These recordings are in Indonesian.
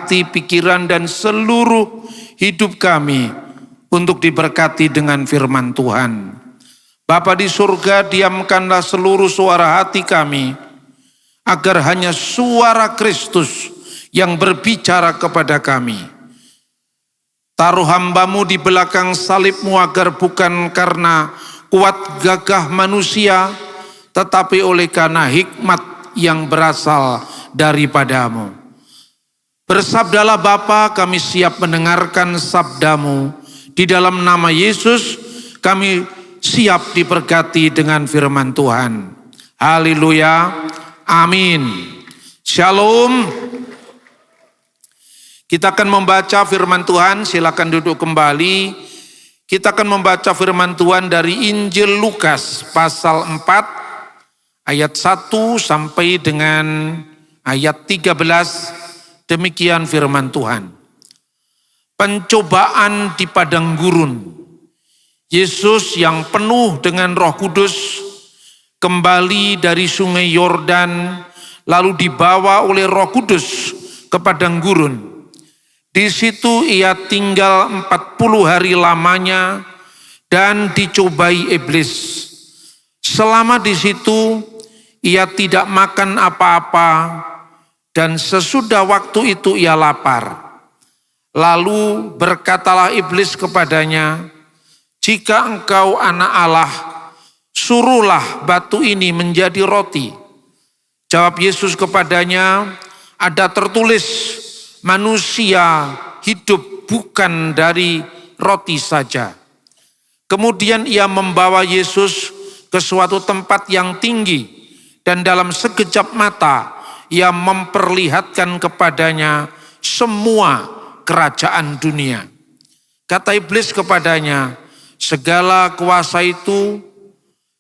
hati, pikiran, dan seluruh hidup kami untuk diberkati dengan firman Tuhan. Bapa di surga, diamkanlah seluruh suara hati kami, agar hanya suara Kristus yang berbicara kepada kami. Taruh hamba-Mu di belakang salib-Mu agar bukan karena kuat gagah manusia, tetapi oleh karena hikmat yang berasal daripada-Mu. Bersabdalah Bapa, kami siap mendengarkan sabda-Mu. Di dalam nama Yesus kami siap diberkati dengan firman Tuhan. Haleluya, amin. Shalom. Kita akan membaca firman Tuhan, silakan duduk kembali. Kita akan membaca firman Tuhan dari Injil Lukas pasal 4 ayat 1 sampai dengan ayat 13. Demikian firman Tuhan. Pencobaan di padang gurun. Yesus yang penuh dengan Roh Kudus kembali dari sungai Yordan, lalu dibawa oleh Roh Kudus ke padang gurun. Di situ ia tinggal 40 hari lamanya dan dicobai iblis. Selama di situ ia tidak makan apa-apa, dan sesudah waktu itu ia lapar. Lalu berkatalah iblis kepadanya, "Jika engkau anak Allah, suruhlah batu ini menjadi roti." Jawab Yesus kepadanya, "Ada tertulis, manusia hidup bukan dari roti saja." Kemudian ia membawa Yesus ke suatu tempat yang tinggi, dan dalam sekejap mata ia memperlihatkan kepadanya semua kerajaan dunia. Kata iblis kepadanya, "Segala kuasa itu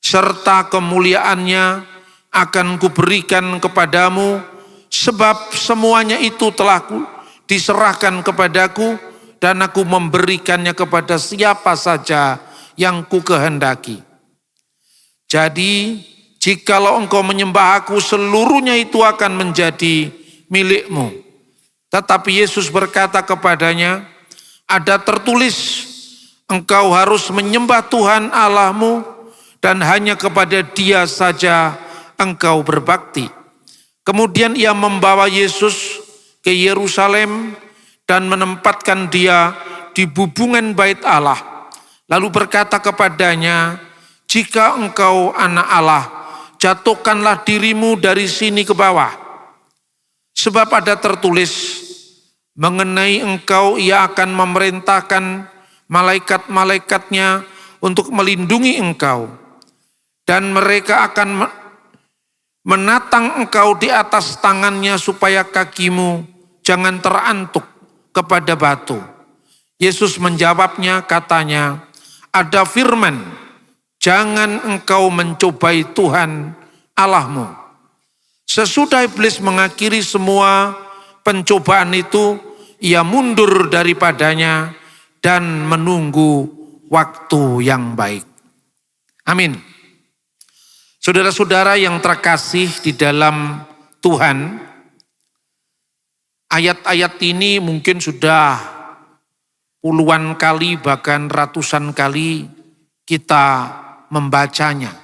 serta kemuliaannya akan kuberikan kepadamu, sebab semuanya itu telah diserahkan kepadaku, dan aku memberikannya kepada siapa saja yang kukehendaki. Jadi jikalau engkau menyembah aku, seluruhnya itu akan menjadi milikmu." Tetapi Yesus berkata kepadanya, "Ada tertulis, engkau harus menyembah Tuhan Allahmu, dan hanya kepada Dia saja engkau berbakti." Kemudian ia membawa Yesus ke Yerusalem dan menempatkan Dia di bubungan bait Allah. Lalu berkata kepadanya, "Jika engkau anak Allah, jatuhkanlah dirimu dari sini ke bawah. Sebab ada tertulis, mengenai engkau ia akan memerintahkan malaikat-malaikatnya untuk melindungi engkau. Dan mereka akan menatang engkau di atas tangannya supaya kakimu jangan terantuk kepada batu." Yesus menjawabnya, katanya, "Ada firman, jangan engkau mencobai Tuhan Allahmu." Sesudah iblis mengakhiri semua pencobaan itu, ia mundur daripadanya dan menunggu waktu yang baik. Amin. Saudara-saudara yang terkasih di dalam Tuhan, ayat-ayat ini mungkin sudah puluhan kali bahkan ratusan kali kita membacanya.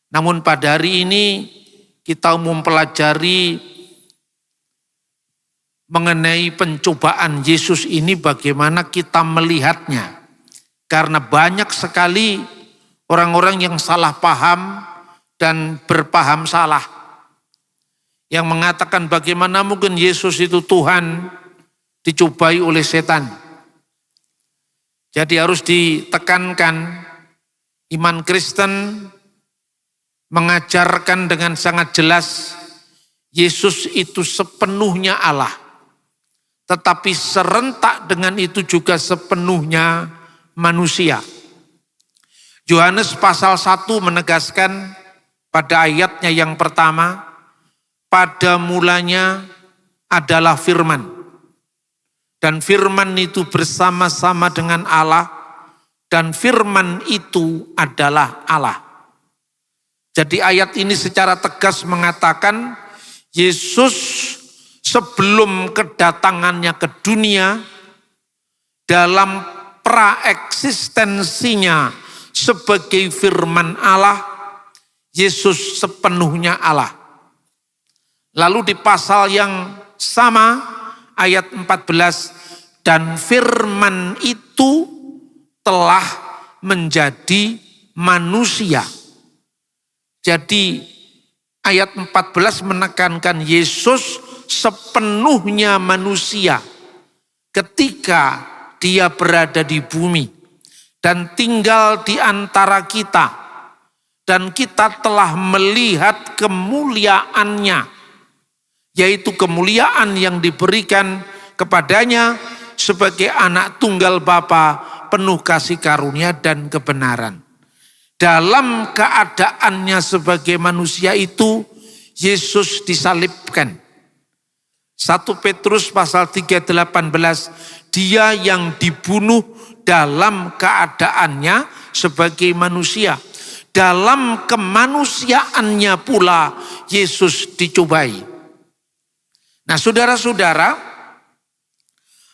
Namun pada hari ini kita mempelajari mengenai pencobaan Yesus ini, bagaimana kita melihatnya. Karena banyak sekali orang-orang yang salah paham dan berpaham salah. Yang mengatakan bagaimana mungkin Yesus itu Tuhan dicobai oleh setan. Jadi harus ditekankan, iman Kristen mengajarkan dengan sangat jelas Yesus itu sepenuhnya Allah. Tetapi serentak dengan itu juga sepenuhnya manusia. Yohanes pasal 1 menegaskan pada ayatnya yang pertama, pada mulanya adalah firman. Dan firman itu bersama-sama dengan Allah, dan firman itu adalah Allah. Jadi ayat ini secara tegas mengatakan Yesus sebelum kedatangannya ke dunia, dalam praeksistensinya sebagai firman Allah, Yesus sepenuhnya Allah. Lalu di pasal yang sama, ayat 14, dan firman itu telah menjadi manusia. Jadi ayat 14 menekankan Yesus sepenuhnya manusia ketika dia berada di bumi dan tinggal di antara kita. Dan kita telah melihat kemuliaannya, yaitu kemuliaan yang diberikan kepadanya sebagai anak tunggal Bapa, penuh kasih karunia dan kebenaran. Dalam keadaannya sebagai manusia itu, Yesus disalibkan. 1 Petrus pasal 3:18, dia yang dibunuh dalam keadaannya sebagai manusia. Dalam kemanusiaannya pula Yesus dicobai. Nah, saudara-saudara,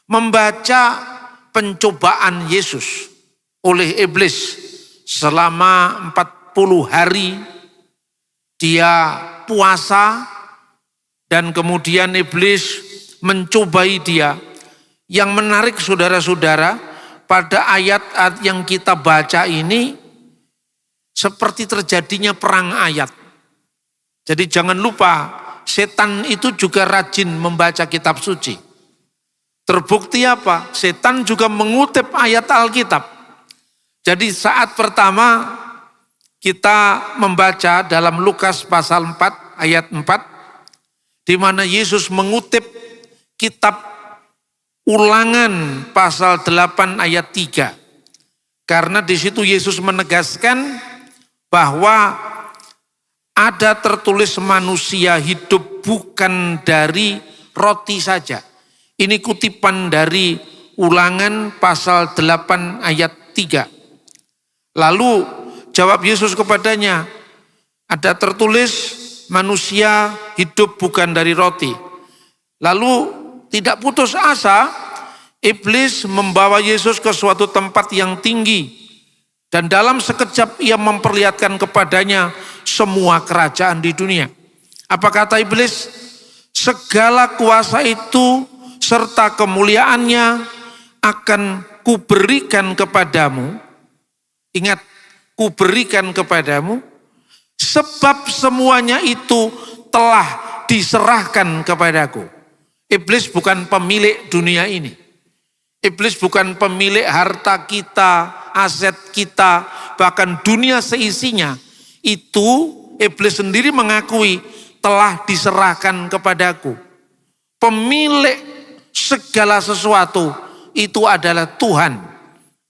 membaca pencobaan Yesus oleh iblis selama 40 hari, dia puasa dan kemudian iblis mencobai dia. Yang menarik saudara-saudara, pada ayat-ayat yang kita baca ini seperti terjadinya perang ayat. Jadi jangan lupa, setan itu juga rajin membaca kitab suci. Terbukti apa? Setan juga mengutip ayat Alkitab. Jadi saat pertama kita membaca dalam Lukas pasal 4 ayat 4, di mana Yesus mengutip kitab Ulangan pasal 8 ayat 3. Karena di situ Yesus menegaskan bahwa ada tertulis manusia hidup bukan dari roti saja. Ini kutipan dari Ulangan pasal 8 ayat 3. Lalu jawab Yesus kepadanya, ada tertulis manusia hidup bukan dari roti. Lalu tidak putus asa, iblis membawa Yesus ke suatu tempat yang tinggi. Dan dalam sekejap ia memperlihatkan kepadanya semua kerajaan di dunia. Apa kata iblis? Segala kuasa itu serta kemuliaannya akan kuberikan kepadamu. Ingat, kuberikan kepadamu. Sebab semuanya itu telah diserahkan kepadaku. Iblis bukan pemilik dunia ini. Iblis bukan pemilik harta kita, aset kita, bahkan dunia seisinya. Itu iblis sendiri mengakui telah diserahkan kepadaku. Pemilik segala sesuatu itu adalah Tuhan,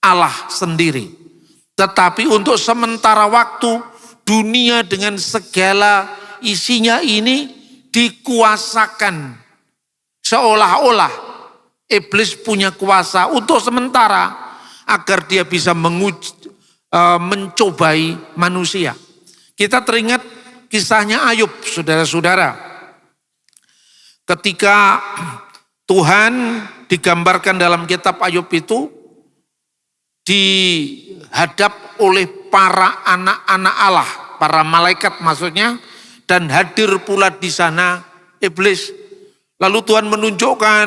Allah sendiri. Tetapi untuk sementara waktu, dunia dengan segala isinya ini dikuasakan. Seolah-olah iblis punya kuasa untuk sementara agar dia bisa mencobai manusia. Kita teringat kisahnya Ayub, saudara-saudara. Ketika Tuhan digambarkan dalam kitab Ayub itu dihadap oleh para anak-anak Allah, para malaikat maksudnya, dan hadir pula di sana iblis. Lalu Tuhan menunjukkan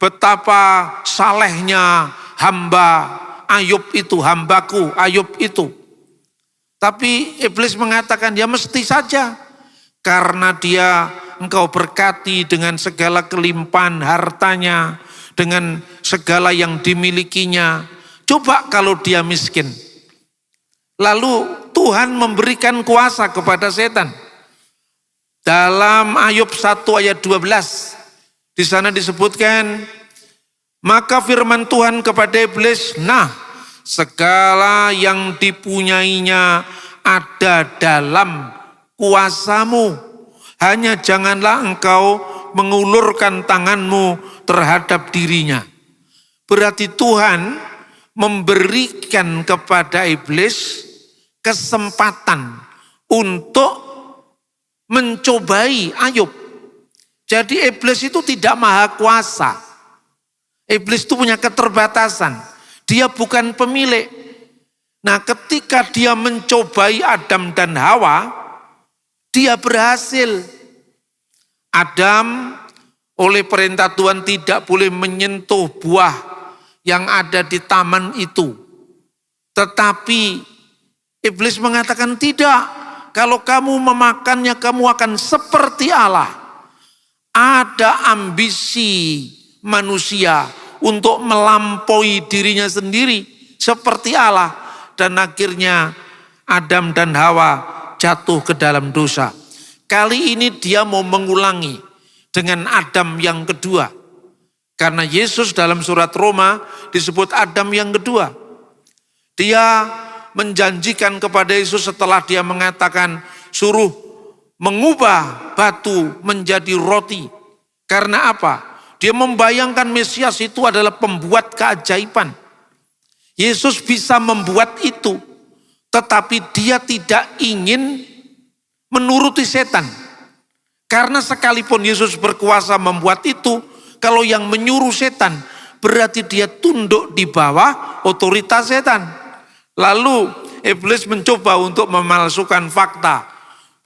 betapa salehnya hamba Ayub itu, hambaku Ayub itu. Tapi iblis mengatakan, ya mesti saja. Karena dia engkau berkati dengan segala kelimpahan hartanya, dengan segala yang dimilikinya. Coba kalau dia miskin. Lalu Tuhan memberikan kuasa kepada setan. Dalam Ayub 1 ayat 12, di sana disebutkan, maka firman Tuhan kepada iblis, nah segala yang dipunyainya ada dalam kuasamu. Hanya janganlah engkau mengulurkan tanganmu terhadap dirinya. Berarti Tuhan memberikan kepada iblis kesempatan untuk mencobai Ayub. Jadi iblis itu tidak maha kuasa. Iblis itu punya keterbatasan. Dia bukan pemilik. Nah, ketika dia mencobai Adam dan Hawa, dia berhasil. Adam oleh perintah Tuhan tidak boleh menyentuh buah yang ada di taman itu. Tetapi iblis mengatakan tidak. Kalau kamu memakannya kamu akan seperti Allah. Ada ambisi manusia untuk melampaui dirinya sendiri seperti Allah. Dan akhirnya Adam dan Hawa jatuh ke dalam dosa. Kali ini dia mau mengulangi dengan Adam yang kedua. Karena Yesus dalam surat Roma disebut Adam yang kedua. Dia menjanjikan kepada Yesus setelah dia mengatakan suruh mengubah batu menjadi roti. Karena apa? Dia membayangkan Mesias itu adalah pembuat keajaiban. Yesus bisa membuat itu, tetapi dia tidak ingin menuruti setan. Karena sekalipun Yesus berkuasa membuat itu, kalau yang menyuruh setan, berarti dia tunduk di bawah otoritas setan. Lalu iblis mencoba untuk memalsukan fakta,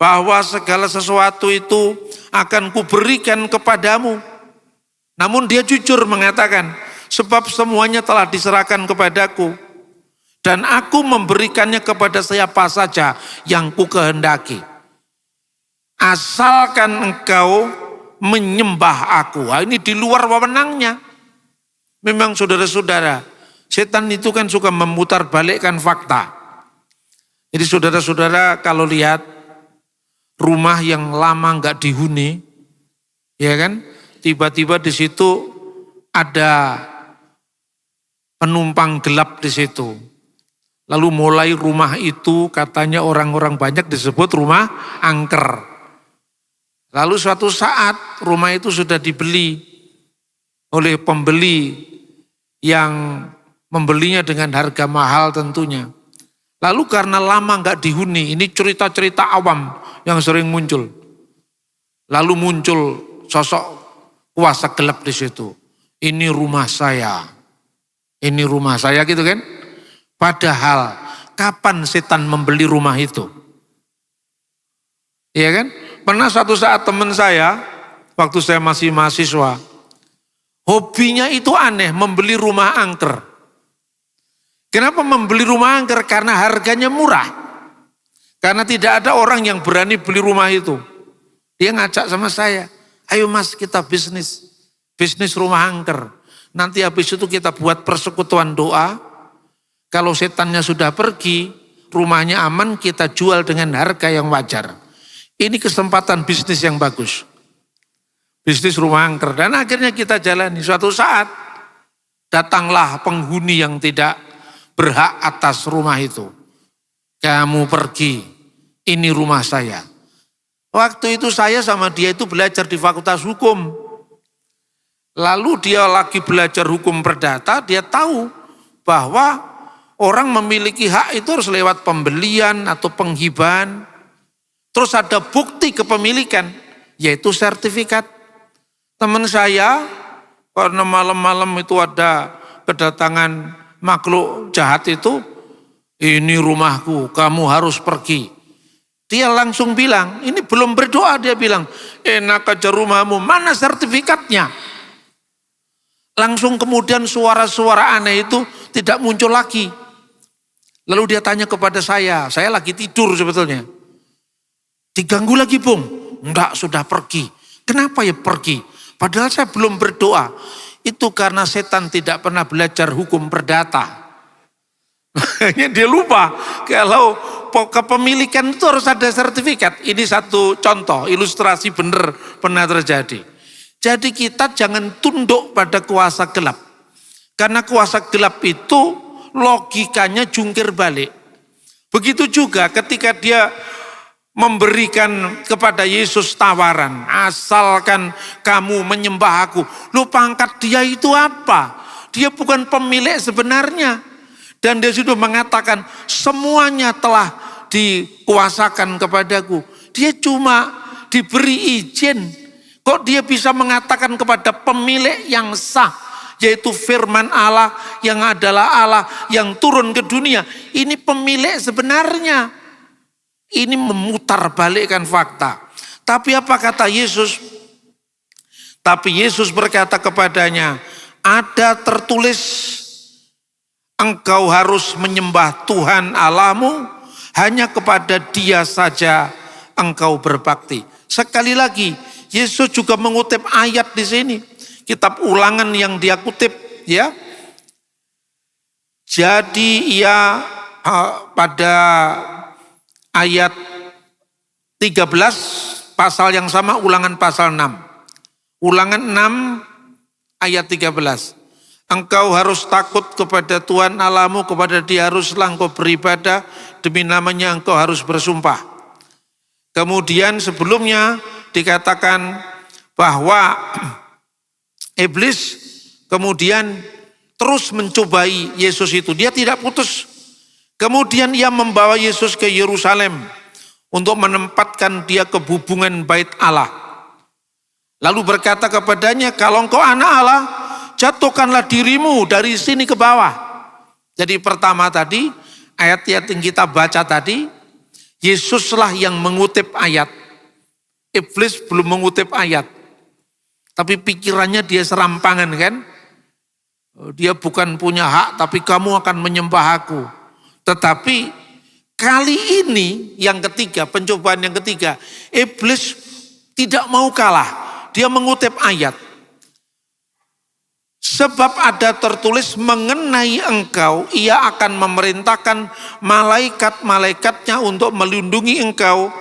bahwa segala sesuatu itu akan kuberikan kepadamu. Namun dia jujur mengatakan, sebab semuanya telah diserahkan kepadaku. Dan aku memberikannya kepada siapa saja yang ku kehendaki. Asalkan engkau menyembah aku. Nah, ini di luar wewenangnya. Memang saudara-saudara, setan itu kan suka memutarbalikkan fakta. Jadi saudara-saudara kalau lihat rumah yang lama nggak dihuni, ya kan? Tiba-tiba di situ ada penumpang gelap di situ. Lalu mulai rumah itu katanya orang-orang banyak disebut rumah angker. Lalu suatu saat rumah itu sudah dibeli oleh pembeli yang membelinya dengan harga mahal tentunya. Lalu karena lama nggak dihuni, ini cerita-cerita awam yang sering muncul. Lalu muncul sosok kuasa gelap di situ. Ini rumah saya. Ini rumah saya gitu kan. Padahal kapan setan membeli rumah itu? Iya kan? Pernah suatu saat teman saya, waktu saya masih mahasiswa, hobinya itu aneh, membeli rumah angker. Kenapa membeli rumah angker? Karena harganya murah. Karena tidak ada orang yang berani beli rumah itu. Dia ngajak sama saya, ayo mas kita bisnis rumah angker. Nanti habis itu kita buat persekutuan doa. Kalau setannya sudah pergi, rumahnya aman, kita jual dengan harga yang wajar. Ini kesempatan bisnis yang bagus. Bisnis rumah angker. Dan akhirnya kita jalani. Suatu saat datanglah penghuni yang tidak berhak atas rumah itu. Kamu pergi, ini rumah saya. Waktu itu saya sama dia itu belajar di Fakultas Hukum. Lalu dia lagi belajar hukum perdata, dia tahu bahwa orang memiliki hak itu harus lewat pembelian atau penghibahan. Terus ada bukti kepemilikan, yaitu sertifikat. Teman saya, karena malam-malam itu ada kedatangan makhluk jahat itu, ini rumahku, kamu harus pergi. Dia langsung bilang, ini belum berdoa, dia bilang, enak aja rumahmu, mana sertifikatnya? Langsung kemudian suara-suara aneh itu tidak muncul lagi. Lalu dia tanya kepada saya lagi tidur sebetulnya. Diganggu lagi bung? Enggak, sudah pergi. Kenapa ya pergi? Padahal saya belum berdoa. Itu karena setan tidak pernah belajar hukum perdata. Makanya dia lupa kalau kepemilikan itu harus ada sertifikat. Ini satu contoh, ilustrasi benar pernah terjadi. Jadi kita jangan tunduk pada kuasa gelap. Karena kuasa gelap itu logikanya jungkir balik. Begitu juga ketika dia memberikan kepada Yesus tawaran, asalkan kamu menyembah aku. Lu pangkat dia itu apa? Dia bukan pemilik sebenarnya. Dan dia sudah mengatakan semuanya telah dikuasakan kepadaku. Dia cuma diberi izin. Kok dia bisa mengatakan kepada pemilik yang sah, yaitu firman Allah yang adalah Allah yang turun ke dunia. Ini pemilik sebenarnya. Ini memutarbalikkan fakta. Tapi apa kata Yesus? Tapi Yesus berkata kepadanya, ada tertulis, engkau harus menyembah Tuhan Allahmu, hanya kepada Dia saja engkau berbakti. Sekali lagi, Yesus juga mengutip ayat di sini. Kitab Ulangan yang dia kutip, ya. Jadi ia pada ayat 13 pasal yang sama, Ulangan pasal 6. Ulangan 6 ayat 13. Engkau harus takut kepada Tuhan Allahmu, kepada Dia haruslah engkau beribadah, demi namanya engkau harus bersumpah. Kemudian sebelumnya dikatakan bahwa iblis kemudian terus mencobai Yesus itu. Dia tidak putus. Kemudian ia membawa Yesus ke Yerusalem untuk menempatkan dia ke hubungan bait Allah. Lalu berkata kepadanya, kalau engkau anak Allah, jatuhkanlah dirimu dari sini ke bawah. Jadi pertama tadi, ayat-ayat yang kita baca tadi, Yesuslah yang mengutip ayat. Iblis belum mengutip ayat. Tapi pikirannya dia serampangan kan. Dia bukan punya hak, tapi kamu akan menyembah aku. Tetapi kali ini yang ketiga, pencobaan yang ketiga, iblis tidak mau kalah. Dia mengutip ayat. Sebab ada tertulis mengenai engkau, ia akan memerintahkan malaikat-malaikatnya untuk melindungi engkau,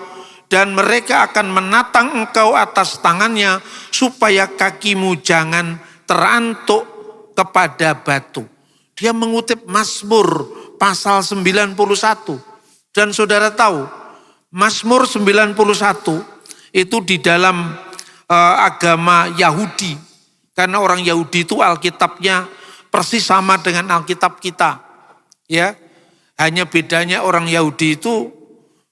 dan mereka akan menatang engkau atas tangannya, supaya kakimu jangan terantuk kepada batu. Dia mengutip Mazmur pasal 91. Dan saudara tahu, Mazmur 91 itu di dalam agama Yahudi. Karena orang Yahudi itu Alkitabnya persis sama dengan Alkitab kita. Ya, hanya bedanya orang Yahudi itu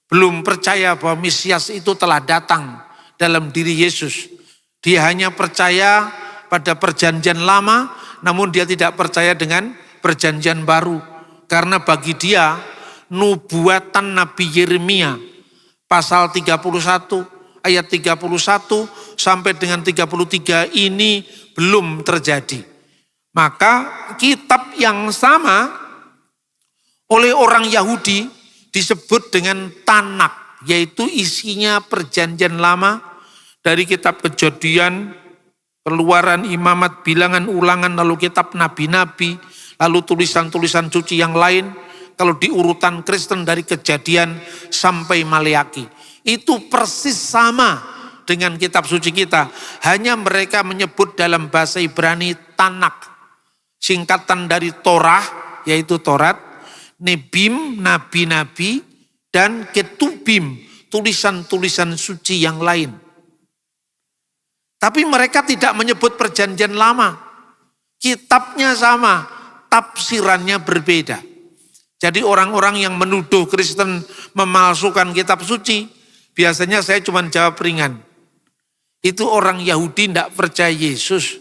belum percaya bahwa Mesias itu telah datang dalam diri Yesus. Dia hanya percaya pada perjanjian lama, namun dia tidak percaya dengan perjanjian baru. Karena bagi dia, nubuatan Nabi Yeremia pasal 31 ayat 31 sampai dengan 33 ini belum terjadi. Maka kitab yang sama oleh orang Yahudi disebut dengan Tanak, yaitu isinya perjanjian lama dari kitab Kejadian, Keluaran, Imamat, Bilangan, Ulangan, lalu kitab nabi-nabi, lalu tulisan-tulisan suci yang lain. Kalau diurutan Kristen dari Kejadian sampai Maleaki, itu persis sama dengan kitab suci kita. Hanya mereka menyebut dalam bahasa Ibrani Tanak, singkatan dari Torah, yaitu Torat, Nebim, nabi-nabi, dan Ketubim, tulisan-tulisan suci yang lain. Tapi mereka tidak menyebut perjanjian lama. Kitabnya sama, tafsirannya berbeda. Jadi orang-orang yang menuduh Kristen memalsukan kitab suci, biasanya saya cuma jawab ringan. Itu orang Yahudi tidak percaya Yesus.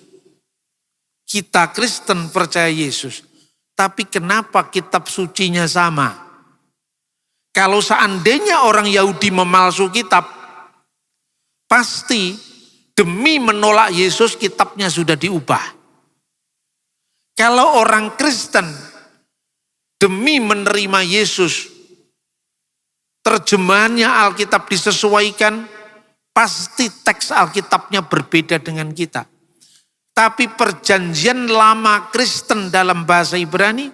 Kita Kristen percaya Yesus. Tapi kenapa kitab sucinya sama? Kalau seandainya orang Yahudi memalsu kitab, pasti demi menolak Yesus kitabnya sudah diubah. Kalau orang Kristen demi menerima Yesus, terjemahannya Alkitab disesuaikan, pasti teks Alkitabnya berbeda dengan kita. Tapi perjanjian lama Kristen dalam bahasa Ibrani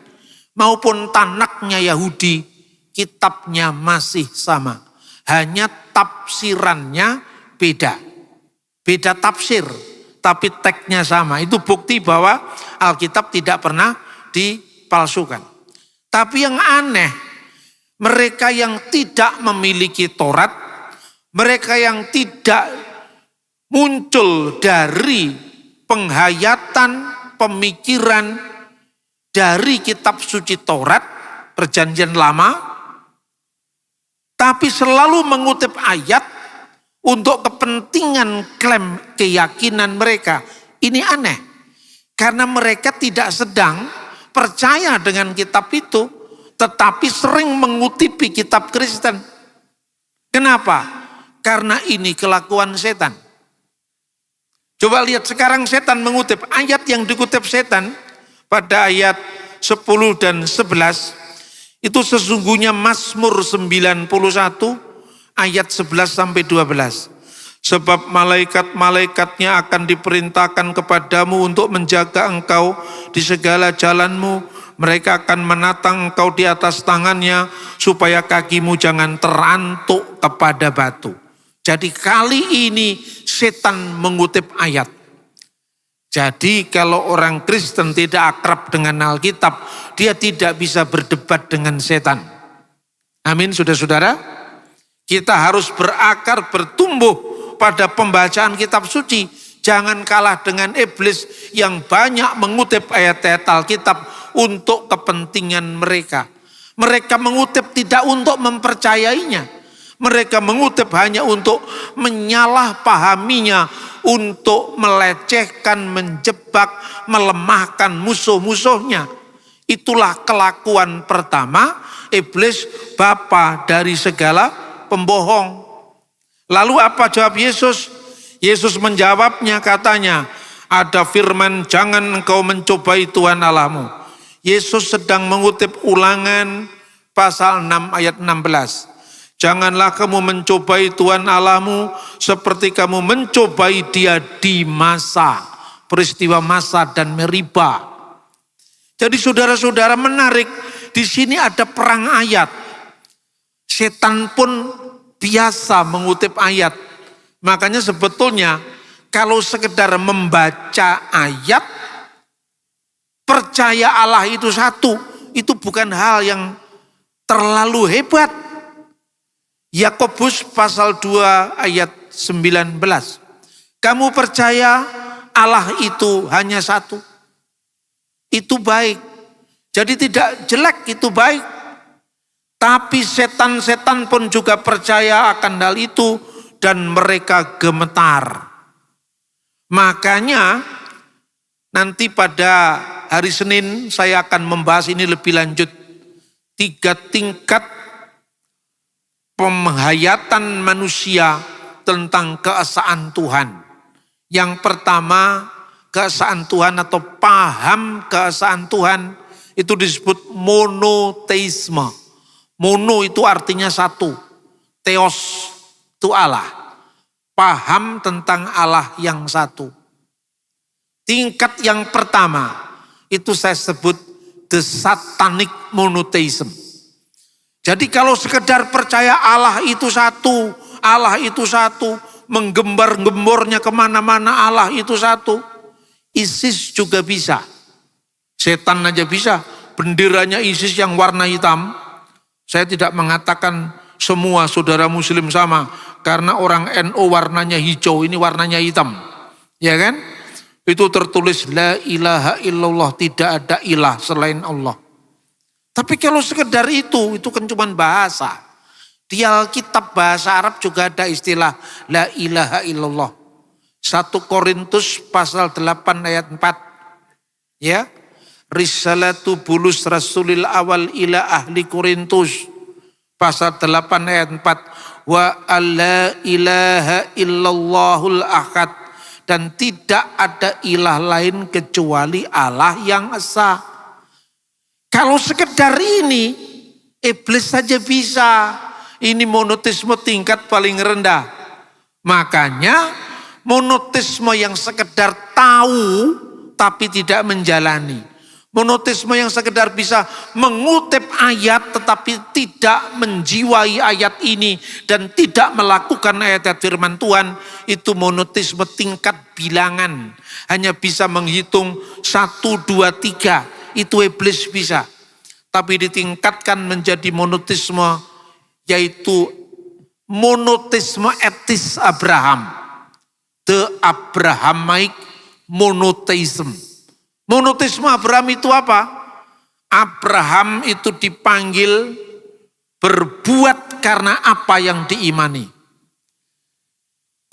maupun Tanaknya Yahudi, kitabnya masih sama. Hanya tafsirannya beda. Beda tafsir, tapi teksnya sama. Itu bukti bahwa Alkitab tidak pernah dipalsukan. Tapi yang aneh, mereka yang tidak memiliki Taurat, mereka yang tidak muncul dari penghayatan, pemikiran dari kitab suci Taurat, perjanjian lama, tapi selalu mengutip ayat untuk kepentingan klaim keyakinan mereka. Ini aneh. Karena mereka tidak sedang percaya dengan kitab itu, tetapi sering mengutipi kitab Kristen. Kenapa? Karena ini kelakuan setan. Coba lihat sekarang setan mengutip ayat yang dikutip setan pada ayat 10 dan 11. Itu sesungguhnya Mazmur 91 ayat 11 sampai 12. Sebab malaikat-malaikatnya akan diperintahkan kepadamu untuk menjaga engkau di segala jalanmu. Mereka akan menatang engkau di atas tangannya supaya kakimu jangan terantuk kepada batu. Jadi kali ini setan mengutip ayat. Jadi kalau orang Kristen tidak akrab dengan Alkitab, dia tidak bisa berdebat dengan setan. Amin, saudara-saudara. Kita harus berakar, bertumbuh pada pembacaan kitab suci. Jangan kalah dengan iblis yang banyak mengutip ayat-ayat Alkitab untuk kepentingan mereka. Mereka mengutip tidak untuk mempercayainya. Mereka mengutip hanya untuk menyalahpahaminya, untuk melecehkan, menjebak, melemahkan musuh-musuhnya. Itulah kelakuan pertama iblis, bapa dari segala pembohong. Lalu apa jawab Yesus? Yesus menjawabnya, katanya, ada firman, jangan engkau mencobai Tuhan Allahmu. Yesus sedang mengutip Ulangan pasal 6 ayat 16. Janganlah kamu mencobai Tuhan Allahmu seperti kamu mencobai Dia di masa peristiwa Masa dan Meriba. Jadi saudara-saudara, menarik, di sini ada perang ayat. Setan pun biasa mengutip ayat. Makanya sebetulnya kalau sekedar membaca ayat, percaya Allah itu satu, itu bukan hal yang terlalu hebat. Yakobus pasal 2 ayat 19. Kamu percaya Allah itu hanya satu. Itu baik. Jadi tidak jelek, itu baik. Tapi setan-setan pun juga percaya akan hal itu dan mereka gemetar. Makanya nanti pada hari Senin saya akan membahas ini lebih lanjut. 3 tingkat penghayatan manusia tentang keesaan Tuhan. Yang pertama, keesaan Tuhan atau paham keesaan Tuhan itu disebut monoteisme. Mono itu artinya satu, theos itu Allah. Paham tentang Allah yang satu. Tingkat yang pertama itu saya sebut the satanic monotheism. Jadi kalau sekedar percaya Allah itu satu, menggembar-gembornya kemana-mana Allah itu satu. ISIS juga bisa. Setan aja bisa. Benderanya ISIS yang warna hitam. Saya tidak mengatakan semua saudara muslim sama. Karena orang NU warnanya hijau, ini warnanya hitam. Ya kan? Itu tertulis la ilaha illallah, tidak ada ilah selain Allah. Tapi kalau sekedar itu kan cuma bahasa. Di Alkitab bahasa Arab juga ada istilah la ilaha illallah. 1 Korintus pasal 8 ayat 4. Ya. Risalatu bulus rasulil awal ila ahli Korintus. Pasal 8 ayat 4. Wa alla ilaha illallahul ahad. Dan tidak ada ilah lain kecuali Allah yang esa. Kalau sekedar ini, iblis saja bisa. Ini monoteisme tingkat paling rendah. Makanya monoteisme yang sekedar tahu tapi tidak menjalani. Monoteisme yang sekedar bisa mengutip ayat tetapi tidak menjiwai ayat ini dan tidak melakukan ayat-ayat firman Tuhan, itu monoteisme tingkat bilangan. Hanya bisa menghitung 1, 2, 3, itu iblis bisa. Tapi ditingkatkan menjadi monoteisme, yaitu monoteisme etis Abraham. The Abrahamic monotheism. Monoteisme Abraham itu apa? Abraham itu dipanggil berbuat karena apa yang diimani.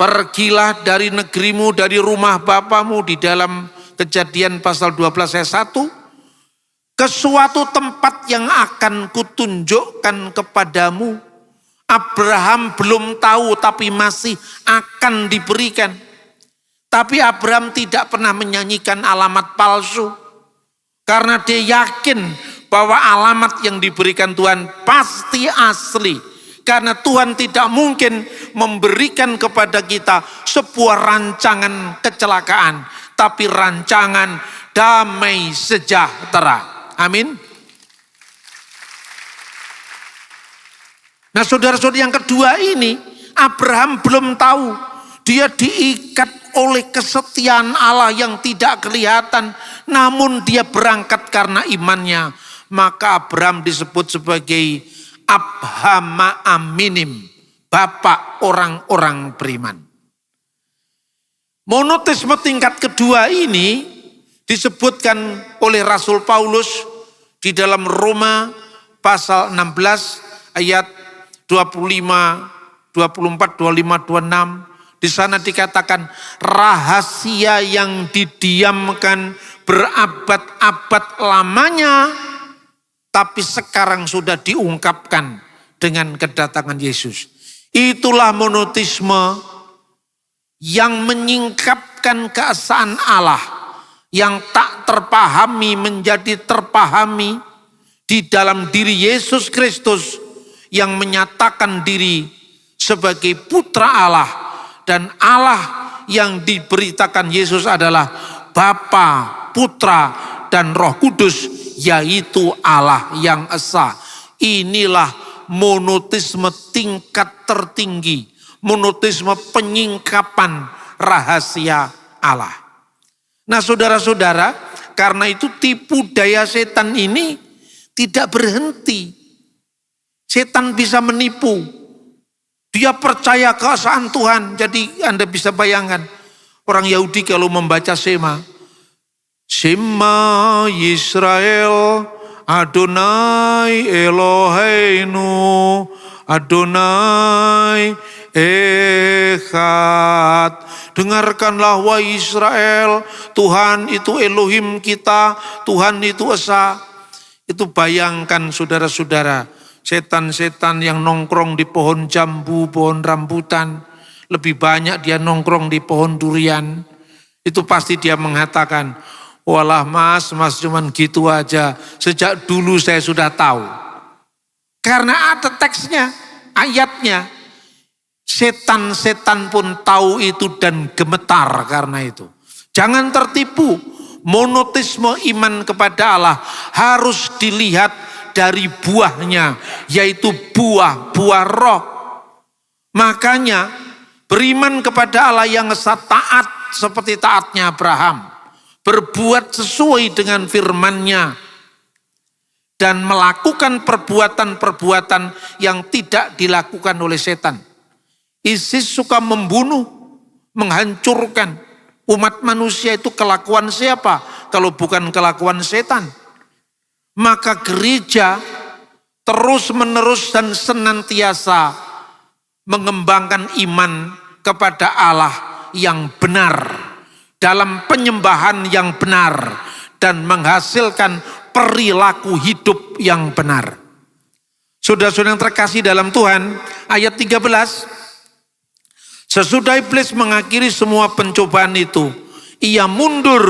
pergilah dari negerimu, dari rumah bapamu, di dalam Kejadian pasal 12 ayat 1, ke suatu tempat yang akan kutunjukkan kepadamu. Abraham belum tahu tapi masih akan diberikan. Tapi Abraham tidak pernah menyanyikan alamat palsu. Karena dia yakin bahwa alamat yang diberikan Tuhan pasti asli. Karena Tuhan tidak mungkin memberikan kepada kita sebuah rancangan kecelakaan, tapi rancangan damai sejahtera. Amin. Nah saudara-saudara, yang kedua ini, Abraham belum tahu. Dia diikat oleh kesetiaan Allah yang tidak kelihatan. Namun dia berangkat karena imannya. Maka Abraham disebut sebagai Abhama Aminim, bapak orang-orang beriman. Monoteisme tingkat kedua ini disebutkan oleh Rasul Paulus di dalam Roma pasal 16 ayat 25, 24, 25, 26. Di sana dikatakan rahasia yang didiamkan berabad-abad lamanya, tapi sekarang sudah diungkapkan dengan kedatangan Yesus. Itulah monoteisme yang menyingkapkan keesaan Allah yang tak terpahami menjadi terpahami di dalam diri Yesus Kristus yang menyatakan diri sebagai putra Allah, dan Allah yang diberitakan Yesus adalah Bapa, Putra, dan Roh Kudus, yaitu Allah yang esa. Inilah monoteisme tingkat tertinggi, monoteisme penyingkapan rahasia Allah. Nah saudara-saudara, karena itu tipu daya setan ini tidak berhenti. Setan bisa menipu. Dia percaya keesaan Tuhan. Jadi Anda bisa bayangkan, orang Yahudi kalau membaca Shema Yisrael, Adonai Eloheinu, Adonai Echad. Dengarkanlah wahai Israel, Tuhan itu Elohim kita, Tuhan itu esa. Itu bayangkan saudara-saudara, setan-setan yang nongkrong di pohon jambu, pohon rambutan, lebih banyak dia nongkrong di pohon durian. Itu pasti dia mengatakan, walah mas cuman gitu aja. Sejak dulu saya sudah tahu. Karena ada teksnya, ayatnya. Setan-setan pun tahu itu dan gemetar karena itu. Jangan tertipu. Monoteisme iman kepada Allah harus dilihat dari buahnya, yaitu buah-buah roh. Makanya beriman kepada Allah yang esa, taat seperti taatnya Abraham. Berbuat sesuai dengan firman-Nya. Dan melakukan perbuatan-perbuatan yang tidak dilakukan oleh setan. ISIS suka membunuh, menghancurkan. Umat manusia itu kelakuan siapa? Kalau bukan kelakuan setan. Maka gereja terus menerus dan senantiasa mengembangkan iman kepada Allah yang benar, dalam penyembahan yang benar, dan menghasilkan perilaku hidup yang benar. Saudara-saudara yang terkasih dalam Tuhan, ayat 13, sesudah iblis mengakhiri semua pencobaan itu, ia mundur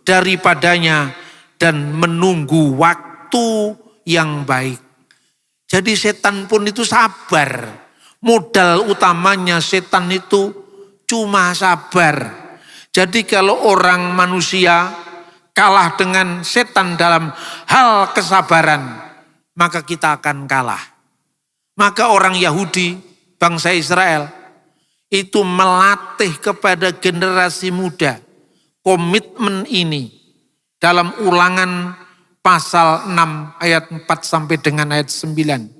daripadanya dan menunggu waktu yang baik. Jadi setan pun itu sabar. Modal utamanya setan itu cuma sabar. Jadi kalau orang manusia kalah dengan setan dalam hal kesabaran, maka kita akan kalah. Maka orang Yahudi, bangsa Israel, itu melatih kepada generasi muda komitmen ini dalam Ulangan pasal 6 ayat 4 sampai dengan ayat 9.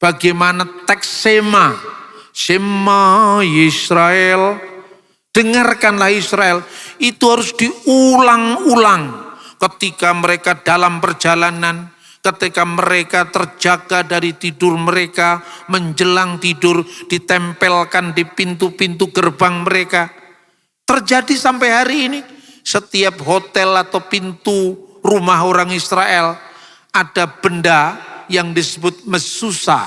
Bagaimana teks Shema Israel, dengarkanlah Israel, itu harus diulang-ulang ketika mereka dalam perjalanan, ketika mereka terjaga dari tidur mereka, menjelang tidur ditempelkan di pintu-pintu gerbang mereka. Terjadi sampai hari ini, setiap hotel atau pintu rumah orang Israel ada benda yang disebut mesusa,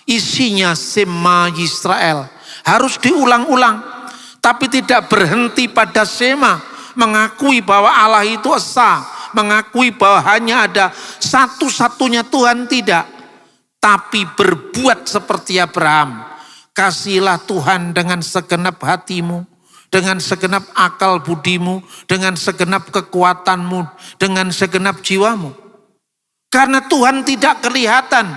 isinya Sema Yisrael. Harus diulang-ulang, tapi tidak berhenti pada Sema, mengakui bahwa Allah itu esa, mengakui bahwa hanya ada satu-satunya Tuhan, tidak. Tapi berbuat seperti Abraham. Kasihilah Tuhan dengan segenap hatimu, dengan segenap akal budimu, dengan segenap kekuatanmu, dengan segenap jiwamu. Karena Tuhan tidak kelihatan.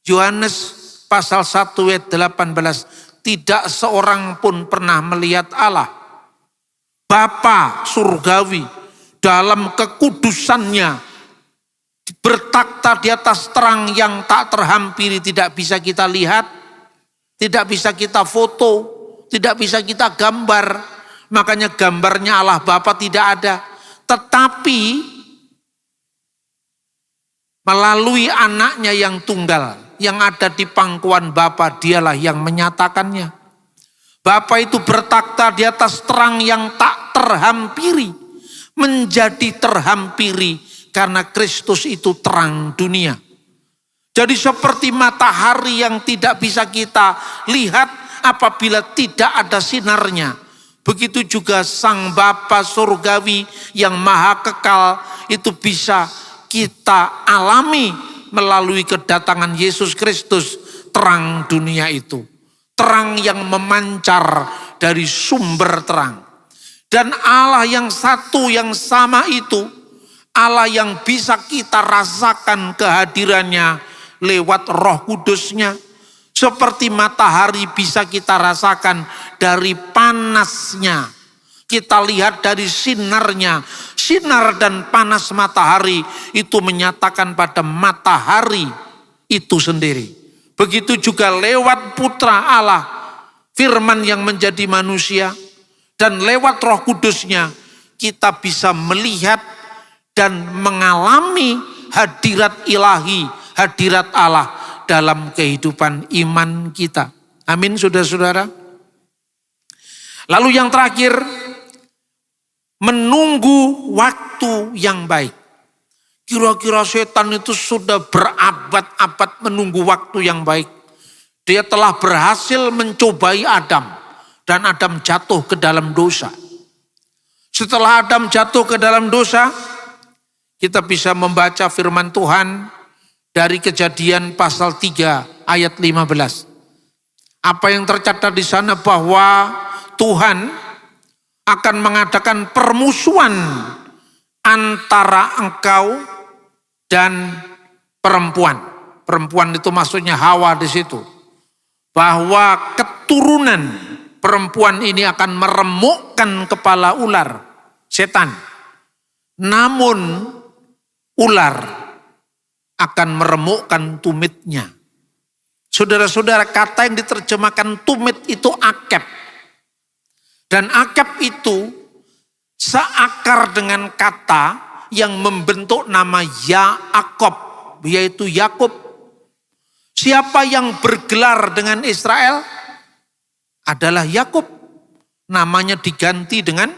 Yohanes pasal 1 ayat 18, tidak seorang pun pernah melihat Allah. Bapa surgawi dalam kekudusannya bertakhta di atas terang yang tak terhampiri, tidak bisa kita lihat, tidak bisa kita foto, tidak bisa kita gambar. Makanya gambarnya Allah Bapa tidak ada. Tetapi melalui anaknya yang tunggal, yang ada di pangkuan Bapa, dialah yang menyatakannya. Bapa itu bertakhta di atas terang yang tak terhampiri, menjadi terhampiri karena Kristus itu terang dunia. Jadi seperti matahari yang tidak bisa kita lihat apabila tidak ada sinarnya, begitu juga Sang Bapa surgawi yang maha kekal itu bisa kita alami melalui kedatangan Yesus Kristus, terang dunia itu. Terang yang memancar dari sumber terang. Dan Allah yang satu yang sama itu, Allah yang bisa kita rasakan kehadirannya lewat Roh Kudusnya. Seperti matahari bisa kita rasakan dari panasnya. Kita lihat dari sinarnya. Sinar dan panas matahari itu menyatakan pada matahari itu sendiri. Begitu juga lewat Putra Allah, Firman yang menjadi manusia, dan lewat Roh Kudusnya kita bisa melihat dan mengalami hadirat ilahi, hadirat Allah dalam kehidupan iman kita. Amin, saudara-saudara. Lalu yang terakhir, menunggu waktu yang baik. Kira-kira setan itu sudah berabad-abad menunggu waktu yang baik. Dia telah berhasil mencobai Adam. Dan Adam jatuh ke dalam dosa. Setelah Adam jatuh ke dalam dosa, kita bisa membaca firman Tuhan dari Kejadian pasal 3 ayat 15. Apa yang tercatat di sana bahwa Tuhan akan mengadakan permusuhan antara engkau dan perempuan. Perempuan itu maksudnya Hawa di situ. Bahwa keturunan perempuan ini akan meremukkan kepala ular, setan. Namun ular akan meremukkan tumitnya. Saudara-saudara, kata yang diterjemahkan tumit itu akeb. Dan akeb itu seakar dengan kata yang membentuk nama Yaakov, yaitu Yakub. Siapa yang bergelar dengan Israel adalah Yakub. Namanya diganti dengan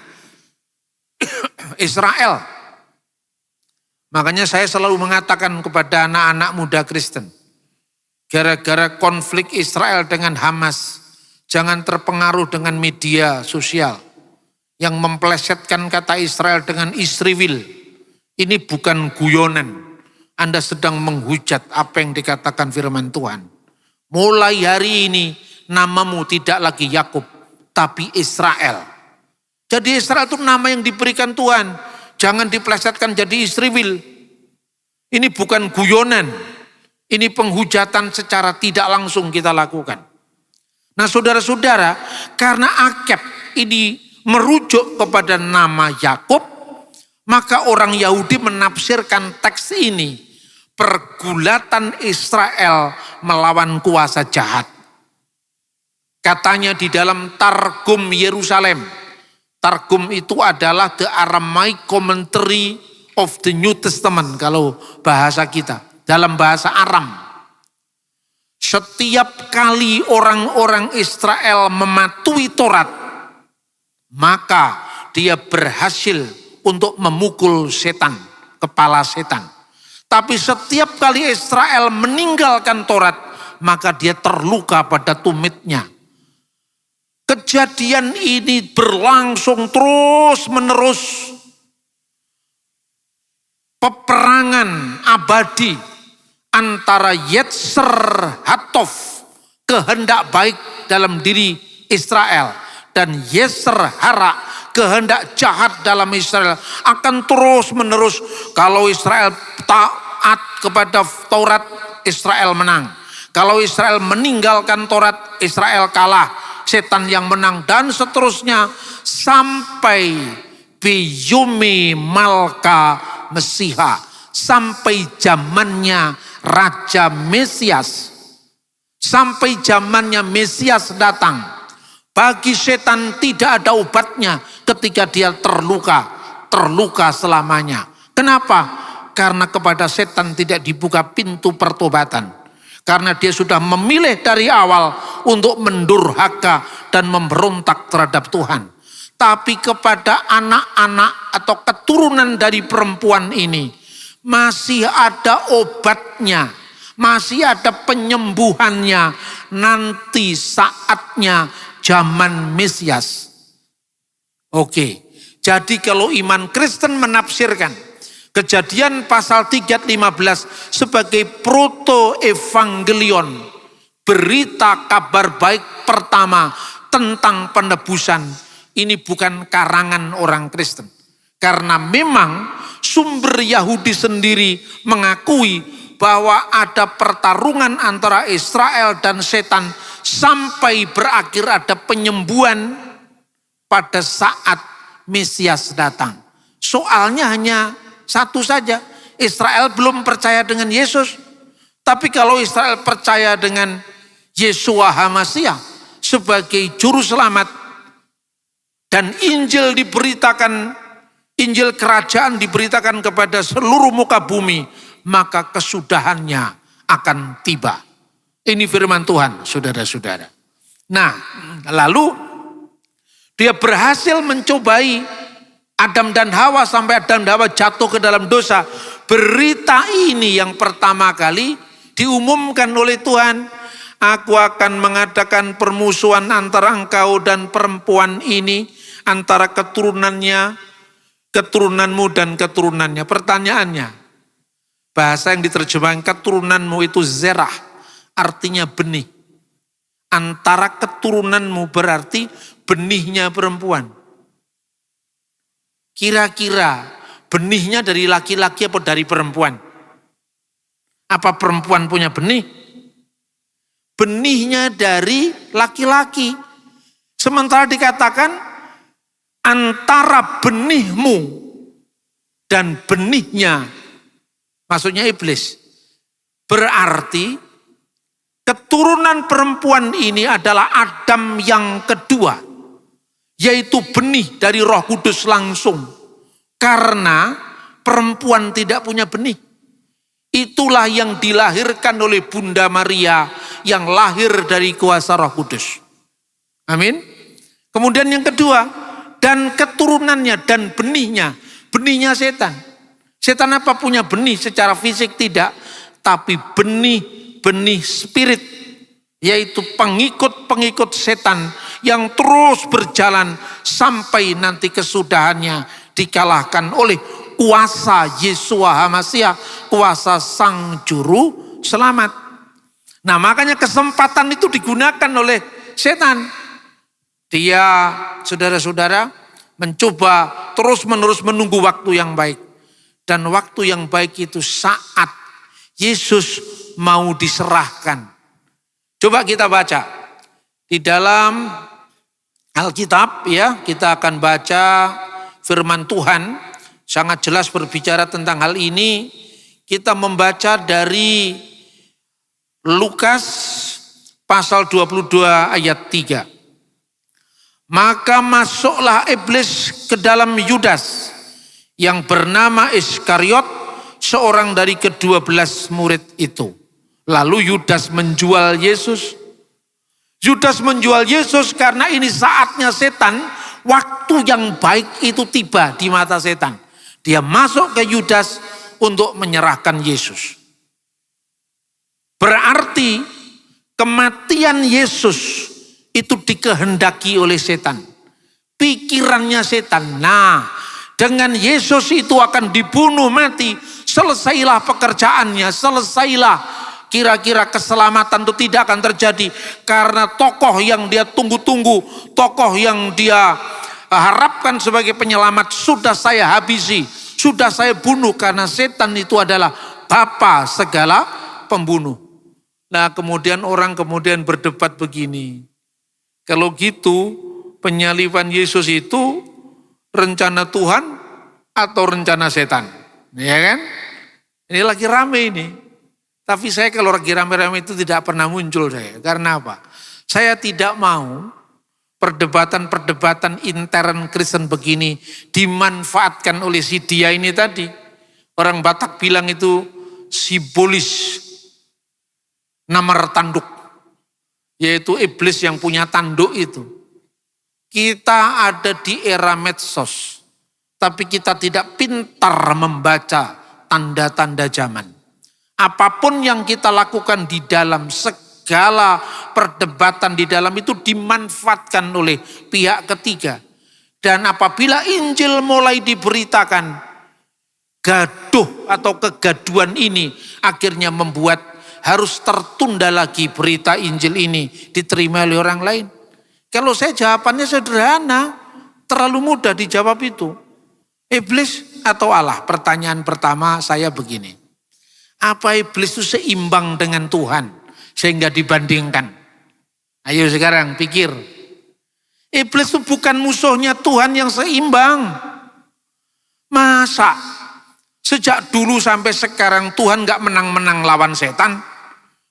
Israel. Makanya saya selalu mengatakan kepada anak-anak muda Kristen, gara-gara konflik Israel dengan Hamas, jangan terpengaruh dengan media sosial yang memplesetkan kata Israel dengan Israel. Ini bukan guyonan. Anda sedang menghujat apa yang dikatakan firman Tuhan. Mulai hari ini namamu tidak lagi Yakub, tapi Israel. Jadi Israel itu nama yang diberikan Tuhan. Jangan diplesetkan jadi Israel. Ini bukan guyonan. Ini penghujatan secara tidak langsung kita lakukan. Nah saudara-saudara, karena akeb ini merujuk kepada nama Yakub, maka orang Yahudi menafsirkan teks ini pergulatan Israel melawan kuasa jahat. Katanya di dalam Targum Yerusalem. Targum itu adalah the Aramaic Commentary of the New Testament kalau bahasa kita. dalam bahasa Aram. Setiap kali orang-orang Israel mematuhi Taurat, maka dia berhasil untuk memukul setan, kepala setan. Tapi setiap kali Israel meninggalkan Taurat, maka dia terluka pada tumitnya. Kejadian ini berlangsung terus menerus. Peperangan abadi antara Yetzer Hatov, kehendak baik dalam diri Israel, dan Yetzer Hara, kehendak jahat dalam Israel, akan terus menerus. Kalau Israel taat kepada Taurat, Israel menang. Kalau Israel meninggalkan Taurat, Israel kalah, setan yang menang, dan seterusnya sampai biyumi Malka Mesiha, sampai zamannya Raja Mesias, sampai zamannya Mesias datang. Bagi setan tidak ada obatnya ketika dia terluka selamanya. Kenapa? Karena kepada setan tidak dibuka pintu pertobatan. Karena dia sudah memilih dari awal untuk mendurhaka dan memberontak terhadap Tuhan. Tapi kepada anak-anak atau keturunan dari perempuan ini masih ada obatnya, masih ada penyembuhannya nanti saatnya zaman Mesias. Oke, jadi kalau iman Kristen menafsirkan Kejadian pasal 3 ayat 15 sebagai proto-evangelion, berita kabar baik pertama tentang penebusan. Ini bukan karangan orang Kristen. Karena memang sumber Yahudi sendiri mengakui bahwa ada pertarungan antara Israel dan setan sampai berakhir ada penyembuhan pada saat Mesias datang. Soalnya hanya satu saja, Israel belum percaya dengan Yesus. Tapi kalau Israel percaya dengan Yeshua HaMashiach sebagai juru selamat dan Injil diberitakan, Injil kerajaan diberitakan kepada seluruh muka bumi, maka kesudahannya akan tiba. Ini firman Tuhan, saudara-saudara. Nah, lalu dia berhasil mencobai Adam dan Hawa sampai Adam dan Hawa jatuh ke dalam dosa. Berita ini yang pertama kali diumumkan oleh Tuhan. Aku akan mengadakan permusuhan antara engkau dan perempuan ini, antara keturunanmu dan keturunannya. Pertanyaannya, bahasa yang diterjemahkan keturunanmu itu zerah, artinya benih. Antara keturunanmu berarti benihnya perempuan. Kira-kira benihnya dari laki-laki atau dari perempuan? Apa perempuan punya benih? Benihnya dari laki-laki. Sementara dikatakan antara benihmu dan benihnya, maksudnya iblis. Berarti keturunan perempuan ini adalah Adam yang kedua, yaitu benih dari Roh Kudus langsung. Karena perempuan tidak punya benih. Itulah yang dilahirkan oleh Bunda Maria yang lahir dari kuasa Roh Kudus. Amin. Kemudian yang kedua, dan keturunannya dan benihnya. Benihnya setan. Setan apa punya benih secara fisik? Tidak. Tapi benih spirit. Yaitu pengikut-pengikut setan yang terus berjalan sampai nanti kesudahannya dikalahkan oleh kuasa Yeshua HaMashiach, kuasa Sang Juru Selamat. Nah, makanya kesempatan itu digunakan oleh setan. Dia, saudara-saudara, mencoba terus-menerus menunggu waktu yang baik. Dan waktu yang baik itu saat Yesus mau diserahkan. Coba kita baca di dalam Alkitab, ya, kita akan baca firman Tuhan sangat jelas berbicara tentang hal ini. Kita membaca dari Lukas pasal 22 ayat 3. Maka masuklah iblis ke dalam Yudas yang bernama Iskariot, seorang dari ke-12 murid itu. Lalu Yudas menjual Yesus. Yudas menjual Yesus karena ini saatnya setan, waktu yang baik itu tiba di mata setan. Dia masuk ke Yudas untuk menyerahkan Yesus. Berarti kematian Yesus itu dikehendaki oleh setan. Pikirannya setan. Nah, dengan Yesus itu akan dibunuh mati. Selesailah pekerjaannya, selesailah. Kira-kira keselamatan itu tidak akan terjadi. Karena tokoh yang dia tunggu-tunggu, tokoh yang dia harapkan sebagai penyelamat sudah saya habisi, sudah saya bunuh. Karena setan itu adalah bapa segala pembunuh. Nah, kemudian orang berdebat begini. Kalau gitu penyaliban Yesus itu rencana Tuhan atau rencana setan? Ya kan? Ini lagi rame ini. Tapi saya kalau lagi rame-rame itu tidak pernah muncul saya. Karena apa? Saya tidak mau perdebatan-perdebatan intern Kristen begini dimanfaatkan oleh si dia ini tadi. Orang Batak bilang itu simbolis namar tanduk. Yaitu iblis yang punya tanduk itu. Kita ada di era medsos. Tapi kita tidak pintar membaca tanda-tanda zaman. Apapun yang kita lakukan di dalam segala perdebatan di dalam itu dimanfaatkan oleh pihak ketiga. Dan apabila Injil mulai diberitakan, gaduh atau kegaduan ini akhirnya membuat harus tertunda lagi berita Injil ini diterima oleh orang lain. Kalau saya jawabannya sederhana, terlalu mudah dijawab itu. Iblis atau Allah? Pertanyaan pertama saya begini. Apa iblis itu seimbang dengan Tuhan sehingga dibandingkan? Ayo sekarang pikir. Iblis itu bukan musuhnya Tuhan yang seimbang. Masa sejak dulu sampai sekarang Tuhan gak menang-menang lawan setan?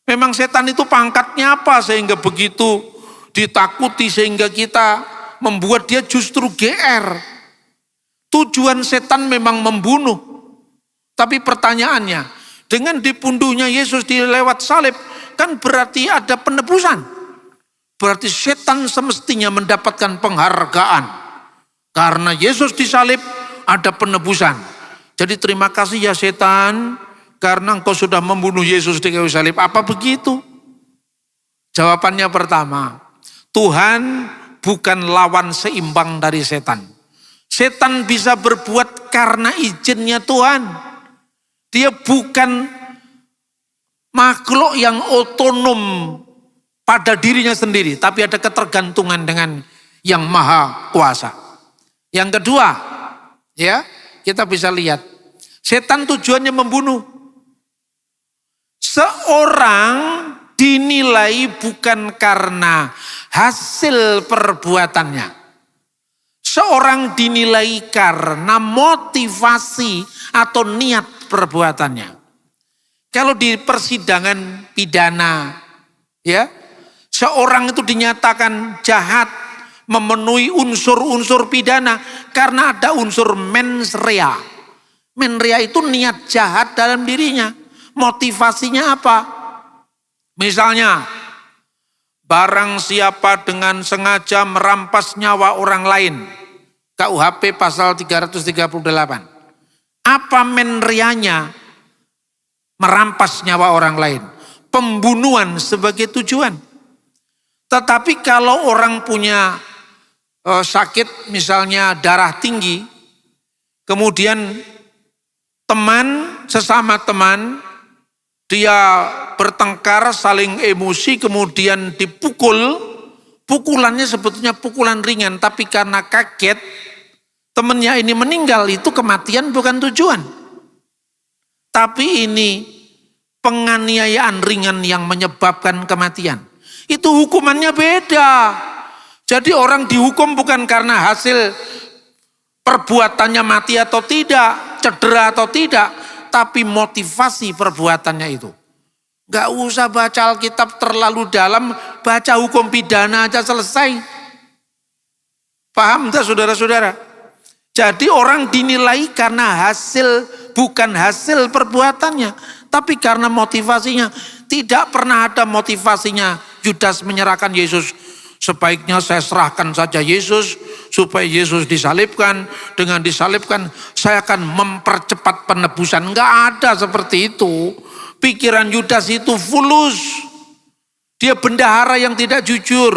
Memang setan itu pangkatnya apa sehingga begitu ditakuti sehingga kita membuat dia justru GR. Tujuan setan memang membunuh. Tapi pertanyaannya, dengan dipunduhnya Yesus di lewat salib, kan berarti ada penebusan. Berarti setan semestinya mendapatkan penghargaan. Karena Yesus disalib ada penebusan. Jadi terima kasih ya setan, karena engkau sudah membunuh Yesus di kayu salib. Apa begitu? Jawabannya pertama, Tuhan bukan lawan seimbang dari setan. Setan bisa berbuat karena izinnya Tuhan. Dia bukan makhluk yang otonom pada dirinya sendiri, tapi ada ketergantungan dengan yang maha kuasa. Yang kedua, ya, kita bisa lihat, setan tujuannya membunuh. Seorang dinilai bukan karena hasil perbuatannya. Seorang dinilai karena motivasi atau niat perbuatannya. Kalau di persidangan pidana, ya, seorang itu dinyatakan jahat, memenuhi unsur-unsur pidana karena ada unsur mens rea. Mens rea itu niat jahat dalam dirinya. Motivasinya apa? Misalnya, barang siapa dengan sengaja merampas nyawa orang lain. KUHP pasal 338. Apa mens reanya? Merampas nyawa orang lain. Pembunuhan sebagai tujuan. Tetapi kalau orang punya sakit, misalnya darah tinggi, kemudian sesama teman, dia bertengkar, saling emosi, kemudian dipukul. Pukulannya sebetulnya pukulan ringan, tapi karena kaget, temannya ini meninggal, itu kematian bukan tujuan. Tapi ini penganiayaan ringan yang menyebabkan kematian. Itu hukumannya beda. Jadi orang dihukum bukan karena hasil perbuatannya mati atau tidak, cedera atau tidak, tapi motivasi perbuatannya itu. Gak usah baca Alkitab terlalu dalam, baca hukum pidana aja selesai. Paham tak saudara-saudara? Jadi orang dinilai karena hasil bukan hasil perbuatannya, tapi karena motivasinya. Tidak pernah ada motivasinya Yudas menyerahkan Yesus. Sebaiknya saya serahkan saja Yesus supaya Yesus disalibkan. Dengan disalibkan saya akan mempercepat penebusan. Enggak ada seperti itu. Pikiran Yudas itu fulus. Dia bendahara yang tidak jujur.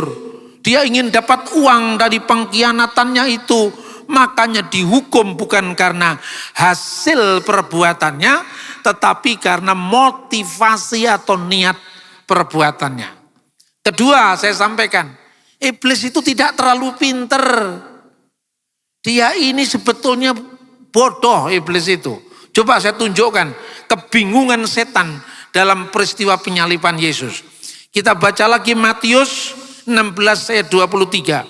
Dia ingin dapat uang dari pengkhianatannya itu. Makanya dihukum bukan karena hasil perbuatannya, tetapi karena motivasi atau niat perbuatannya. Kedua, saya sampaikan, iblis itu tidak terlalu pinter. Dia ini sebetulnya bodoh, iblis itu. Coba saya tunjukkan kebingungan setan dalam peristiwa penyaliban Yesus. Kita baca lagi Matius 16 ayat 23.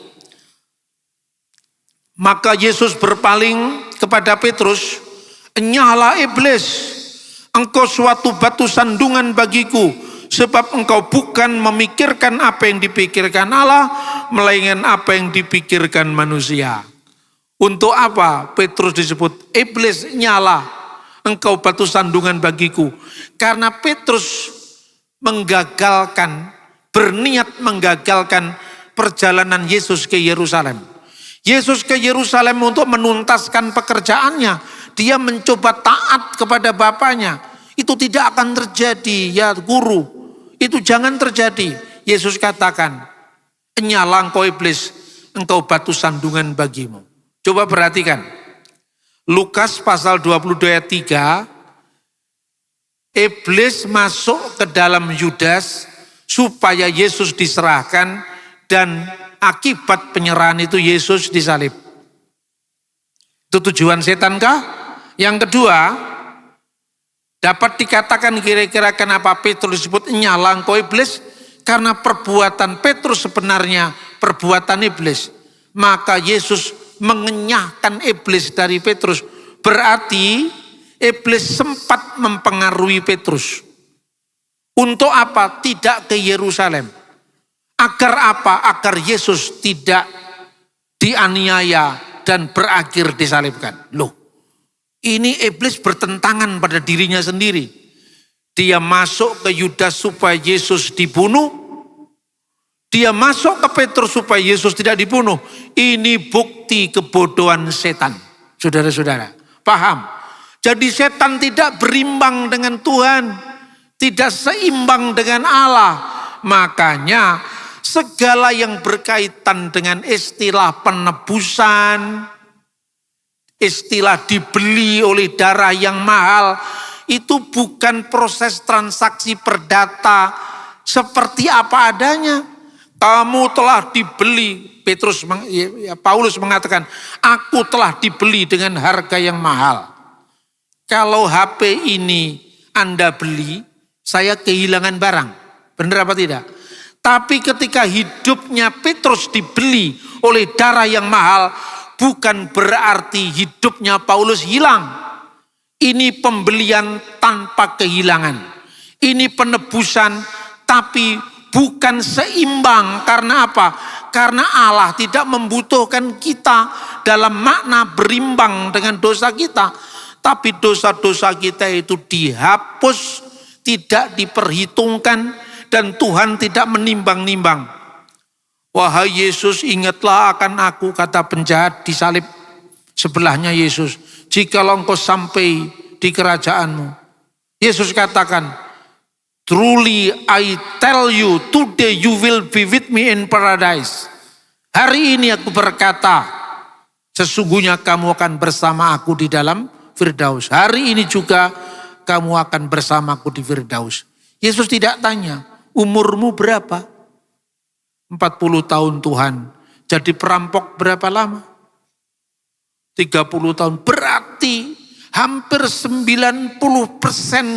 Maka Yesus berpaling kepada Petrus, "Enyahlah iblis, engkau suatu batu sandungan bagiku, sebab engkau bukan memikirkan apa yang dipikirkan Allah, melainkan apa yang dipikirkan manusia." Untuk apa Petrus disebut iblis? Nyala, engkau batu sandungan bagiku. Karena Petrus berniat menggagalkan perjalanan Yesus ke Yerusalem. Yesus ke Yerusalem untuk menuntaskan pekerjaannya. Dia mencoba taat kepada Bapaknya. Itu tidak akan terjadi, ya guru. Itu jangan terjadi. Yesus katakan, "Enyala engkau iblis, engkau batu sandungan bagimu." Coba perhatikan. Lukas pasal 22 ayat 3. Iblis masuk ke dalam Yudas supaya Yesus diserahkan, dan akibat penyerahan itu Yesus disalib. Itu tujuan setan kah? Yang kedua, dapat dikatakan kira-kira kenapa Petrus disebut nyala engkau iblis? Karena perbuatan Petrus sebenarnya perbuatan iblis. Maka Yesus mengenyahkan iblis dari Petrus. Berarti iblis sempat mempengaruhi Petrus. Untuk apa? Tidak ke Yerusalem. Agar apa? Agar Yesus tidak dianiaya dan berakhir disalibkan. Loh, ini iblis bertentangan pada dirinya sendiri. Dia masuk ke Yudas supaya Yesus dibunuh. Dia masuk ke Petrus supaya Yesus tidak dibunuh. Ini bukti kebodohan setan. Saudara-saudara, paham? Jadi setan tidak berimbang dengan Tuhan. Tidak seimbang dengan Allah. Makanya segala yang berkaitan dengan istilah penebusan, istilah dibeli oleh darah yang mahal, itu bukan proses transaksi perdata seperti apa adanya. Kamu telah dibeli, Paulus mengatakan, aku telah dibeli dengan harga yang mahal. Kalau HP ini Anda beli, saya kehilangan barang. Benar apa tidak? Tapi ketika hidupnya Petrus dibeli oleh darah yang mahal, bukan berarti hidupnya Paulus hilang. Ini pembelian tanpa kehilangan. Ini penebusan tapi bukan seimbang. Karena apa? Karena Allah tidak membutuhkan kita dalam makna berimbang dengan dosa kita. Tapi dosa-dosa kita itu dihapus, tidak diperhitungkan, dan Tuhan tidak menimbang-nimbang. Wahai Yesus, ingatlah akan aku, kata penjahat disalib sebelahnya Yesus. Jikalau engkau sampai di kerajaanmu. Yesus katakan, truly I tell you, today you will be with me in paradise. Hari ini aku berkata, sesungguhnya kamu akan bersama aku di dalam Firdaus. Hari ini juga kamu akan bersamaku di Firdaus. Yesus tidak tanya, umurmu berapa? 40 tahun Tuhan. Jadi perampok berapa lama? 30 tahun. Berarti hampir 90%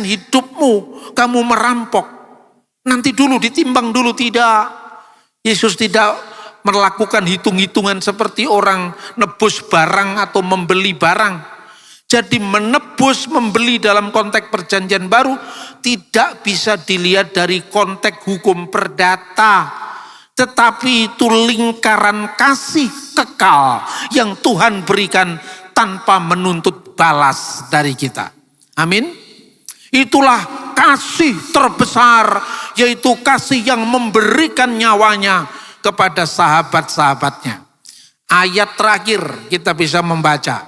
hidupmu kamu merampok. Nanti dulu ditimbang dulu. Tidak. Yesus tidak melakukan hitung-hitungan seperti orang nebus barang atau membeli barang. Jadi menebus, membeli dalam konteks perjanjian baru tidak bisa dilihat dari konteks hukum perdata. Tetapi itu lingkaran kasih kekal yang Tuhan berikan tanpa menuntut balas dari kita. Amin. Itulah kasih terbesar, yaitu kasih yang memberikan nyawanya kepada sahabat-sahabatnya. Ayat terakhir kita bisa membaca,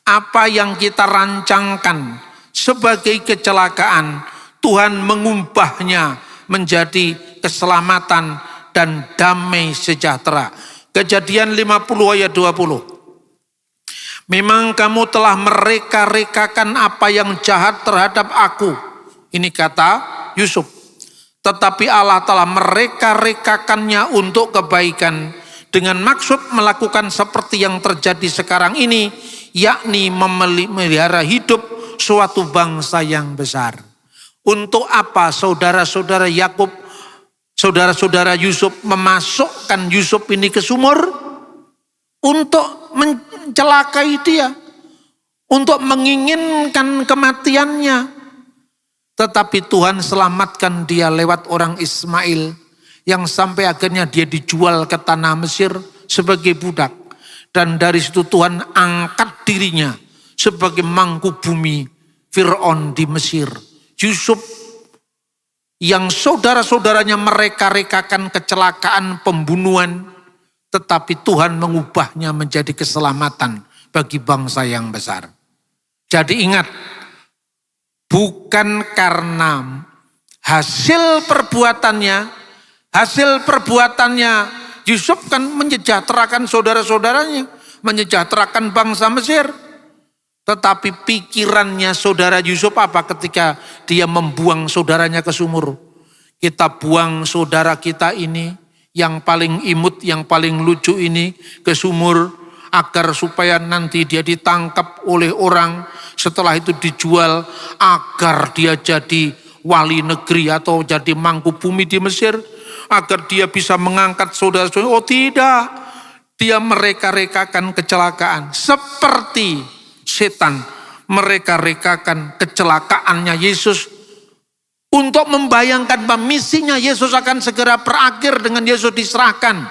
apa yang kita rancangkan sebagai kecelakaan, Tuhan mengubahnya menjadi keselamatan dan damai sejahtera. Kejadian 50 ayat 20. Memang kamu telah mereka-rekakan apa yang jahat terhadap aku. Ini kata Yusuf. Tetapi Allah telah mereka-rekakannya untuk kebaikan dengan maksud melakukan seperti yang terjadi sekarang ini, yakni memelihara hidup suatu bangsa yang besar. Untuk apa saudara-saudara Yakub, saudara-saudara Yusuf memasukkan Yusuf ini ke sumur? Untuk mencelakai dia, untuk menginginkan kematiannya. Tetapi Tuhan selamatkan dia lewat orang Ismail yang sampai akhirnya dia dijual ke tanah Mesir sebagai budak. Dan dari situ Tuhan angkat dirinya sebagai mangku bumi Fir'aun di Mesir. Yusuf yang saudara-saudaranya mereka-rekakan kecelakaan pembunuhan, tetapi Tuhan mengubahnya menjadi keselamatan bagi bangsa yang besar. Jadi ingat, bukan karena hasil perbuatannya Yusuf kan menyejahterakan saudara-saudaranya, menyejahterakan bangsa Mesir. Tetapi pikirannya saudara Yusuf apa ketika dia membuang saudaranya ke sumur? Kita buang saudara kita ini, yang paling imut, yang paling lucu ini ke sumur, agar supaya nanti dia ditangkap oleh orang, setelah itu dijual agar dia jadi wali negeri atau jadi mangku bumi di Mesir, agar dia bisa mengangkat saudara-saudara. Oh tidak, dia mereka-rekakan kecelakaan seperti setan mereka-rekakan kecelakaannya Yesus untuk membayangkan bahwa misinya Yesus akan segera berakhir dengan Yesus diserahkan.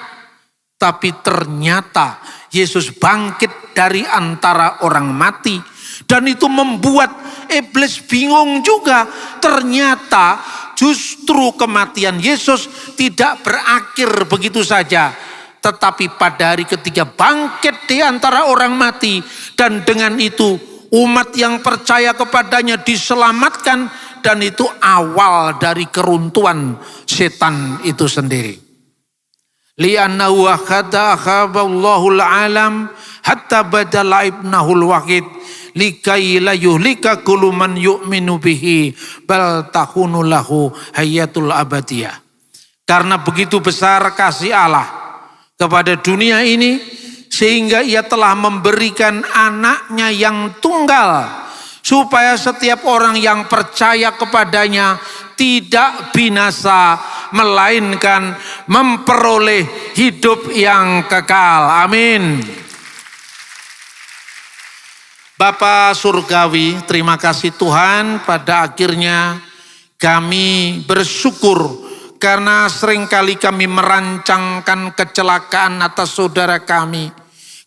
Tapi ternyata Yesus bangkit dari antara orang mati. Dan itu membuat iblis bingung juga. Ternyata justru kematian Yesus tidak berakhir begitu saja. Tetapi pada hari ketiga bangkit di antara orang mati. Dan dengan itu umat yang percaya kepadanya diselamatkan. Dan itu awal dari keruntuhan setan itu sendiri. Li'annahu akhada akhaballahul alam hatta badala ibnahul wahid likai la yuhlika kullu man yu'minu bihi bal tahunu lahu hayatul abadiyah. Karena begitu besar kasih Allah kepada dunia ini sehingga ia telah memberikan anaknya yang tunggal supaya setiap orang yang percaya kepadanya tidak binasa melainkan memperoleh hidup yang kekal. Amin. Bapa Surgawi, terima kasih Tuhan, pada akhirnya kami bersyukur karena seringkali kami merancangkan kecelakaan atas saudara kami.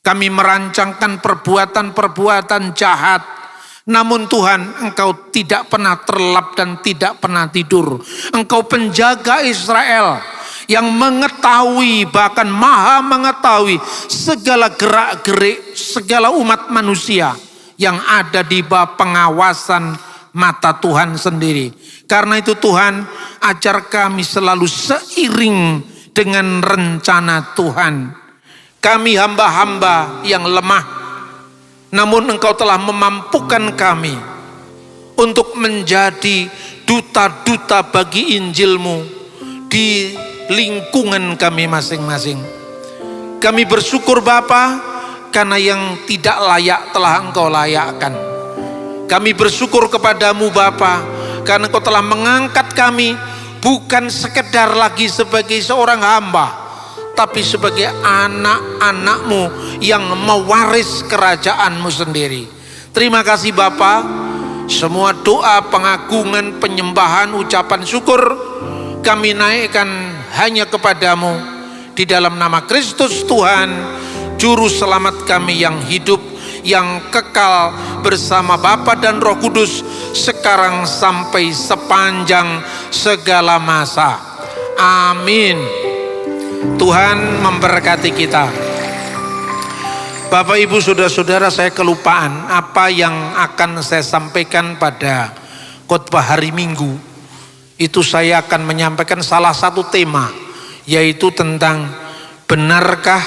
Kami merancangkan perbuatan-perbuatan jahat. Namun Tuhan, Engkau tidak pernah terlelap dan tidak pernah tidur. Engkau penjaga Israel yang mengetahui, bahkan maha mengetahui segala gerak-gerik, segala umat manusia yang ada di bawah pengawasan mata Tuhan sendiri. Karena itu Tuhan, ajar kami selalu seiring dengan rencana Tuhan. Kami hamba-hamba yang lemah, namun Engkau telah memampukan kami untuk menjadi duta-duta bagi Injil-Mu di lingkungan kami masing-masing. Kami bersyukur Bapa, karena yang tidak layak telah Engkau layakkan. Kami bersyukur kepadamu Bapa, karena Engkau telah mengangkat kami bukan sekedar lagi sebagai seorang hamba, tapi sebagai anak-anak-Mu yang mewaris kerajaan-Mu sendiri. Terima kasih Bapa. Semua doa, pengagungan, penyembahan, ucapan syukur kami naikkan hanya kepadamu. Di dalam nama Kristus Tuhan, Juru Selamat kami yang hidup, yang kekal bersama Bapa dan Roh Kudus sekarang sampai sepanjang segala masa. Amin. Tuhan memberkati kita. Bapak Ibu Saudara-saudara, saya kelupaan apa yang akan saya sampaikan pada khotbah hari Minggu. Itu saya akan menyampaikan salah satu tema, yaitu tentang benarkah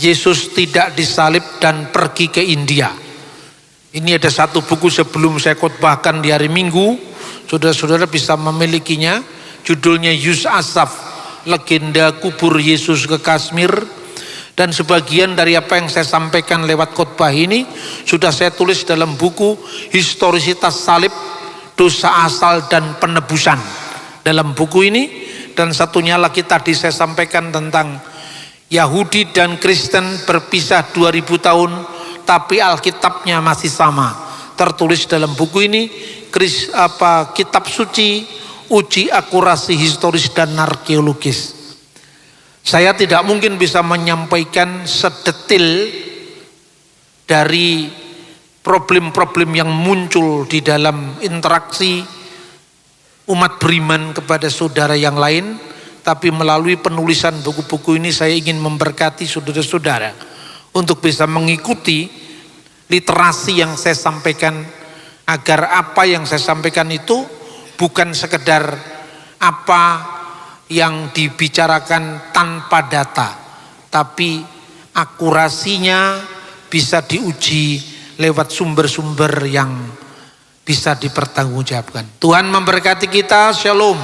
Yesus tidak disalib dan pergi ke India. Ini ada satu buku sebelum saya khotbahkan di hari Minggu, saudara-saudara bisa memilikinya. Judulnya Yus Asaf, Legenda Kubur Yesus ke Kashmir. Dan sebagian dari apa yang saya sampaikan lewat khotbah ini sudah saya tulis dalam buku Historisitas Salib, Dosa Asal dan Penebusan. Dalam buku ini, dan satunya lagi tadi saya sampaikan tentang Yahudi dan Kristen berpisah 2000 tahun tapi Alkitabnya masih sama. Tertulis dalam buku ini kitab suci, uji akurasi historis dan arkeologis. Saya tidak mungkin bisa menyampaikan sedetil dari problem-problem yang muncul di dalam interaksi umat beriman kepada saudara yang lain, tapi melalui penulisan buku-buku ini saya ingin memberkati saudara-saudara untuk bisa mengikuti literasi yang saya sampaikan, agar apa yang saya sampaikan itu bukan sekedar apa yang dibicarakan tanpa data, tapi akurasinya bisa diuji lewat sumber-sumber yang bisa dipertanggungjawabkan. Tuhan memberkati kita. Shalom.